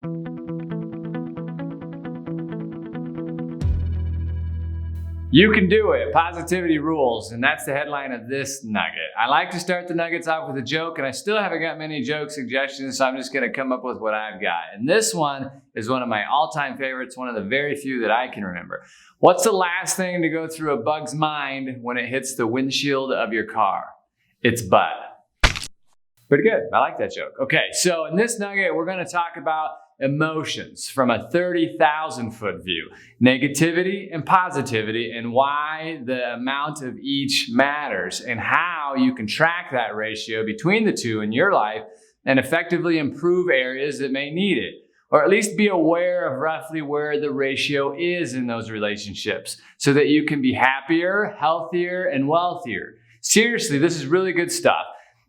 You can do it. Positivity rules. And that's the headline of this nugget. I like to start the nuggets off with a joke, and I still haven't got many joke suggestions, so I'm just going to come up with what I've got. And this one is one of my all-time favorites, one of the very few that I can remember. What's the last thing to go through a bug's mind when it hits the windshield of your car? It's Bud. Pretty good. I like that joke. Okay, so in this nugget, we're going to talk about emotions from a 30,000 foot view, negativity and positivity, and why the amount of each matters, and how you can track that ratio between the two in your life and effectively improve areas that may need it, or at least be aware of roughly where the ratio is in those relationships so that you can be happier, healthier, and wealthier. Seriously, this is really good stuff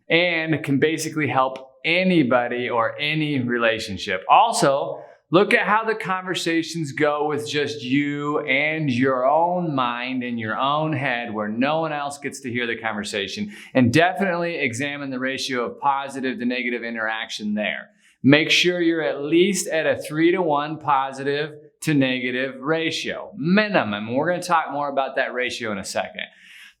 and can basically help anybody or any relationship. Also, look at how the conversations go with just you and your own mind in your own head, where no one else gets to hear the conversation, and definitely examine the ratio of positive to negative interaction there. Make sure you're at least at a 3-to-1 positive to negative ratio, minimum. We're going to talk more about that ratio in a second.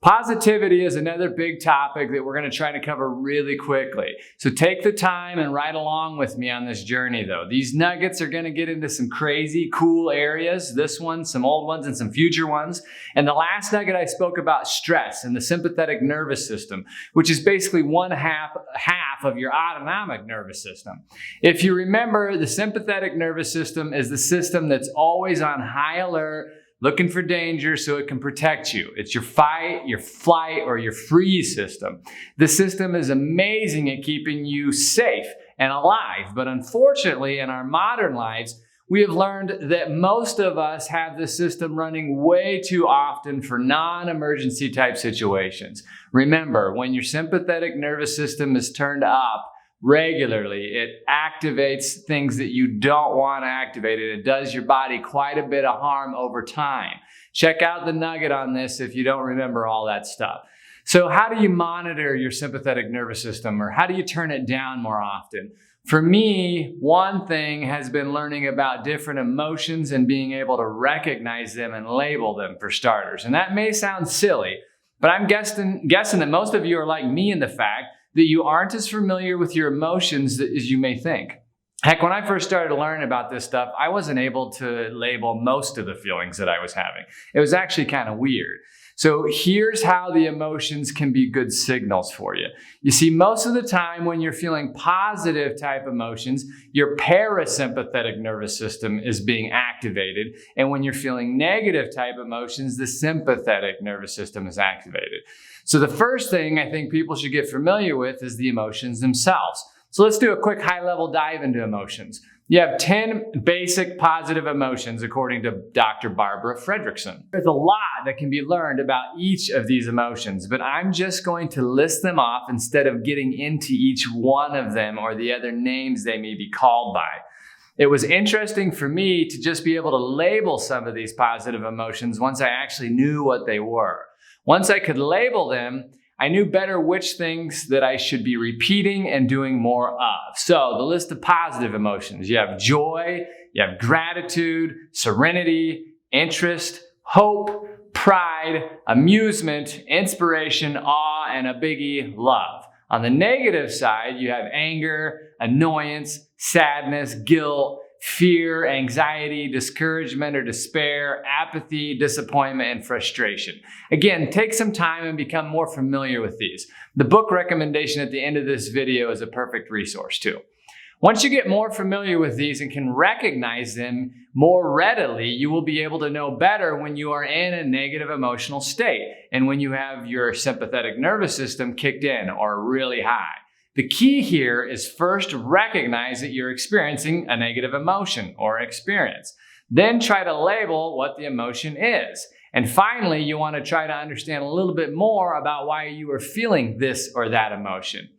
Positivity is another big topic that we're going to try to cover really quickly. So take the time and ride along with me on this journey though. These nuggets are going to get into some crazy cool areas. This one, some old ones, and some future ones. And the last nugget I spoke about stress and the sympathetic nervous system, which is basically one half of your autonomic nervous system. If you remember, the sympathetic nervous system is the system that's always on high alert, looking for danger so it can protect you. It's your fight, your flight, or your freeze system. The system is amazing at keeping you safe and alive, but unfortunately in our modern lives, we have learned that most of us have this system running way too often for non-emergency type situations. Remember, when your sympathetic nervous system is turned up regularly, it activates things that you don't want activated. It does your body quite a bit of harm over time. Check out the nugget on this if you don't remember all that stuff. So how do you monitor your sympathetic nervous system, or how do you turn it down more often? For me, one thing has been learning about different emotions and being able to recognize them and label them, for starters. And that may sound silly, but I'm guessing that most of you are like me in the fact that you aren't as familiar with your emotions as you may think. Heck, when I first started learning about this stuff, I wasn't able to label most of the feelings that I was having. It was actually kind of weird. So here's how the emotions can be good signals for you. You see, most of the time when you're feeling positive type emotions, your parasympathetic nervous system is being activated. And when you're feeling negative type emotions, the sympathetic nervous system is activated. So the first thing I think people should get familiar with is the emotions themselves. So let's do a quick high-level dive into emotions. You have 10 basic positive emotions, according to Dr. Barbara Fredrickson. There's a lot that can be learned about each of these emotions, but I'm just going to list them off instead of getting into each one of them or the other names they may be called by. It was interesting for me to just be able to label some of these positive emotions once I actually knew what they were. Once I could label them, I knew better which things that I should be repeating and doing more of. So the list of positive emotions: you have joy, you have gratitude, serenity, interest, hope, pride, amusement, inspiration, awe, and a biggie, love. On the negative side, you have anger, annoyance, sadness, guilt, fear, anxiety, discouragement or despair, apathy, disappointment, and frustration. Again, take some time and become more familiar with these. The book recommendation at the end of this video is a perfect resource too. Once you get more familiar with these and can recognize them more readily, you will be able to know better when you are in a negative emotional state and when you have your sympathetic nervous system kicked in or really high. The key here is first recognize that you're experiencing a negative emotion or experience. Then try to label what the emotion is. And finally, you want to try to understand a little bit more about why you are feeling this or that emotion,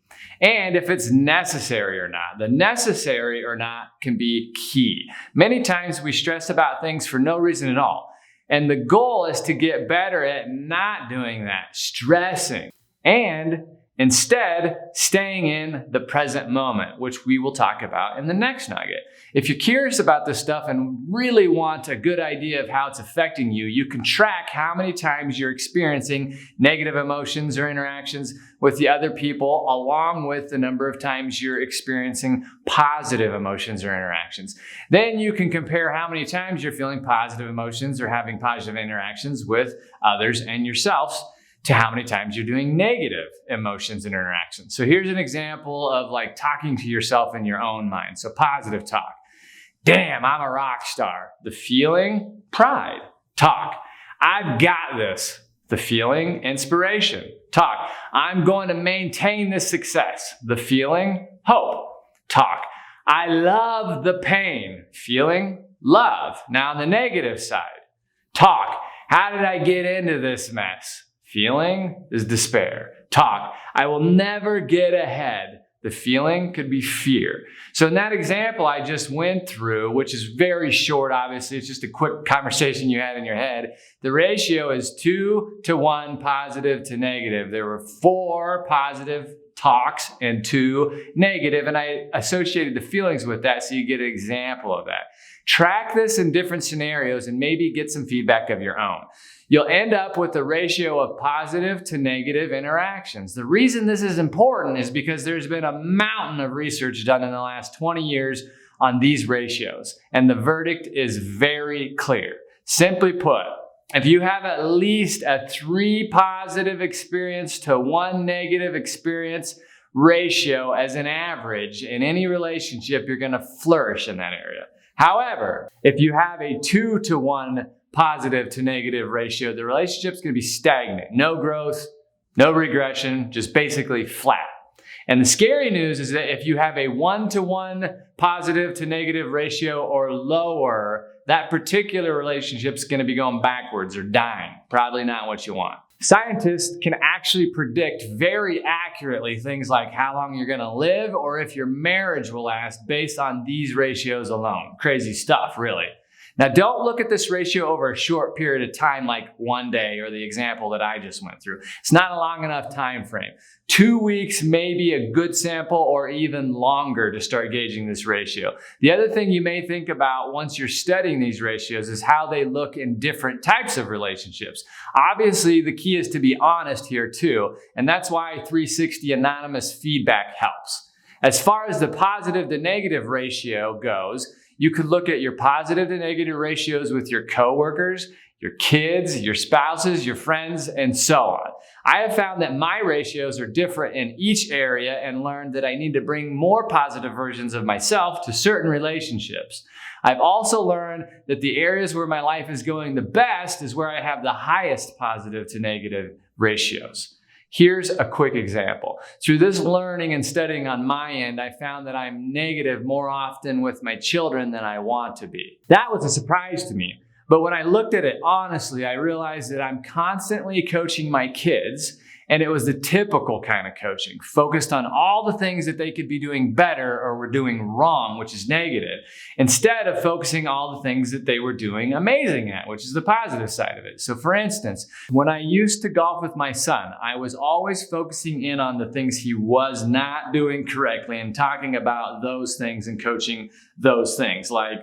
and if it's necessary or not. The necessary or not can be key. Many times we stress about things for no reason at all. And the goal is to get better at not doing that, stressing. And Instead, staying in the present moment, which we will talk about in the next nugget. If you're curious about this stuff and really want a good idea of how it's affecting you, you can track how many times you're experiencing negative emotions or interactions with the other people, along with the number of times you're experiencing positive emotions or interactions. Then you can compare how many times you're feeling positive emotions or having positive interactions with others and yourselves to how many times you're doing negative emotions and interactions. So here's an example of like talking to yourself in your own mind. So positive talk. Damn, I'm a rock star. The feeling, pride. Talk. I've got this. The feeling, inspiration. Talk. I'm going to maintain this success. The feeling, hope. Talk. I love the pain. Feeling, love. Now on the negative side. Talk. How did I get into this mess? Feeling is despair. Talk. I will never get ahead. The feeling could be fear. So in that example I just went through, which is very short, obviously, it's just a quick conversation you had in your head. The ratio is 2-to-1 positive to negative. There were 4 positive talks and 2 negative, and I associated the feelings with that so you get an example of that. Track this in different scenarios and maybe get some feedback of your own. You'll end up with a ratio of positive to negative interactions. The reason this is important is because there's been a mountain of research done in the last 20 years on these ratios, and the verdict is very clear. Simply put, if you have at least a 3 positive experience to 1 negative experience ratio as an average in any relationship, you're going to flourish in that area. However, if you have a 2-to-1 positive to negative ratio, the relationship's going to be stagnant. No growth, no regression, just basically flat. And the scary news is that if you have a 1-to-1 positive to negative ratio or lower, that particular relationship's going to be going backwards or dying. Probably not what you want. Scientists can actually predict very accurately things like how long you're going to live or if your marriage will last based on these ratios alone. Crazy stuff, really. Now, don't look at this ratio over a short period of time like one day or the example that I just went through. It's not a long enough time frame. 2 weeks may be a good sample or even longer to start gauging this ratio. The other thing you may think about once you're studying these ratios is how they look in different types of relationships. Obviously, the key is to be honest here too, and that's why 360 anonymous feedback helps. As far as the positive to negative ratio goes, you could look at your positive to negative ratios with your coworkers, your kids, your spouses, your friends, and so on. I have found that my ratios are different in each area and learned that I need to bring more positive versions of myself to certain relationships. I've also learned that the areas where my life is going the best is where I have the highest positive to negative ratios. Here's a quick example. Through this learning and studying on my end, I found that I'm negative more often with my children than I want to be. That was a surprise to me. But when I looked at it honestly, I realized that I'm constantly coaching my kids, and it was the typical kind of coaching, focused on all the things that they could be doing better or were doing wrong, which is negative, instead of focusing on all the things that they were doing amazing at, which is the positive side of it. So for instance, when I used to golf with my son, I was always focusing in on the things he was not doing correctly and talking about those things and coaching those things, like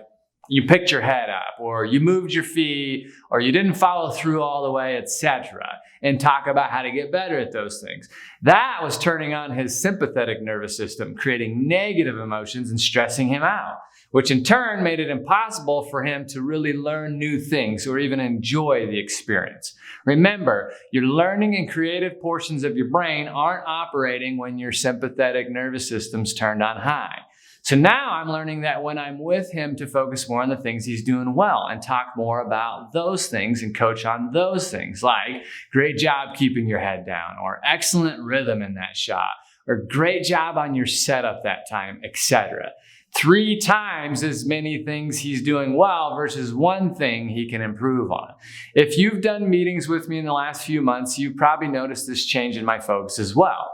you picked your head up, or you moved your feet, or you didn't follow through all the way, etc., and talk about how to get better at those things. That was turning on his sympathetic nervous system, creating negative emotions and stressing him out, which in turn made it impossible for him to really learn new things or even enjoy the experience. Remember, your learning and creative portions of your brain aren't operating when your sympathetic nervous system's turned on high. So now I'm learning that when I'm with him to focus more on the things he's doing well and talk more about those things and coach on those things, like great job keeping your head down, or excellent rhythm in that shot, or great job on your setup that time, etc. 3 times as many things he's doing well versus 1 thing he can improve on. If you've done meetings with me in the last few months, you've probably noticed this change in my focus as well.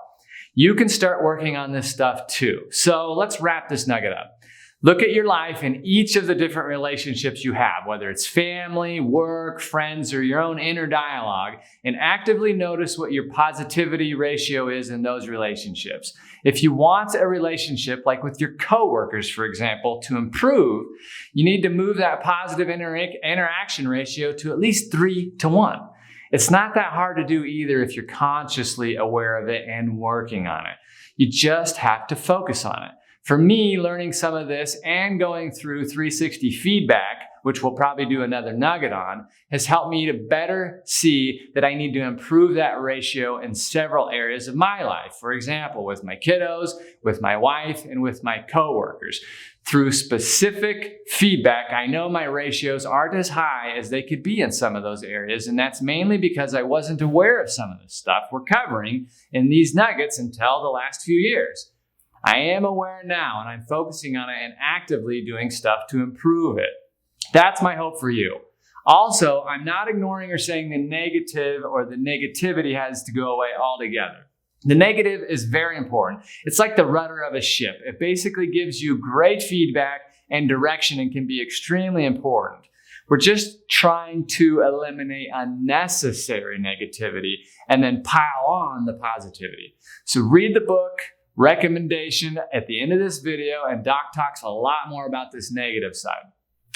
You can start working on this stuff too. So let's wrap this nugget up. Look at your life and each of the different relationships you have, whether it's family, work, friends, or your own inner dialogue, and actively notice what your positivity ratio is in those relationships. If you want a relationship, like with your coworkers, for example, to improve, you need to move that positive interaction ratio to at least 3-to-1. It's not that hard to do either if you're consciously aware of it and working on it. You just have to focus on it. For me, learning some of this and going through 360 feedback, which we'll probably do another nugget on, has helped me to better see that I need to improve that ratio in several areas of my life. For example, with my kiddos, with my wife, and with my coworkers. Through specific feedback, I know my ratios aren't as high as they could be in some of those areas, and that's mainly because I wasn't aware of some of the stuff we're covering in these nuggets until the last few years. I am aware now, and I'm focusing on it and actively doing stuff to improve it. That's my hope for you. Also, I'm not ignoring or saying the negative or the negativity has to go away altogether. The negative is very important. It's like the rudder of a ship. It basically gives you great feedback and direction and can be extremely important. We're just trying to eliminate unnecessary negativity and then pile on the positivity. So read the book. Recommendation at the end of this video, and Doc talks a lot more about this negative side.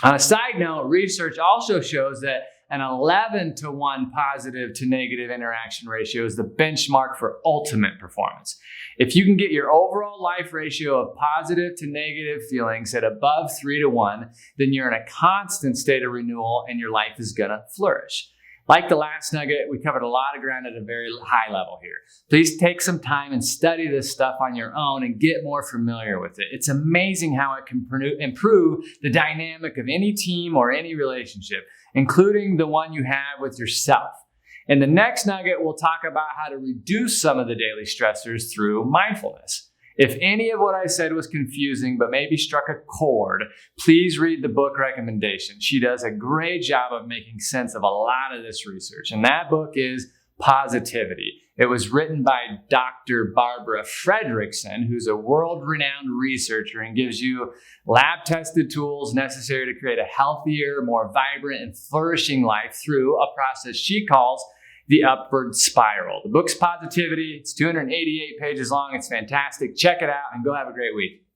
On a side note, research also shows that an 11-to-1 positive to negative interaction ratio is the benchmark for ultimate performance. If you can get your overall life ratio of positive to negative feelings at above 3-to-1, then you're in a constant state of renewal and your life is gonna flourish. Like the last nugget, we covered a lot of ground at a very high level here. Please take some time and study this stuff on your own and get more familiar with it. It's amazing how it can improve the dynamic of any team or any relationship, including the one you have with yourself. In the next nugget, we'll talk about how to reduce some of the daily stressors through mindfulness. If any of what I said was confusing, but maybe struck a chord, please read the book recommendation. She does a great job of making sense of a lot of this research. And that book is Positivity. It was written by Dr. Barbara Fredrickson, who's a world-renowned researcher and gives you lab-tested tools necessary to create a healthier, more vibrant, and flourishing life through a process she calls the upward spiral. The book's Positivity. It's 288 pages long. It's fantastic. Check it out and go have a great week.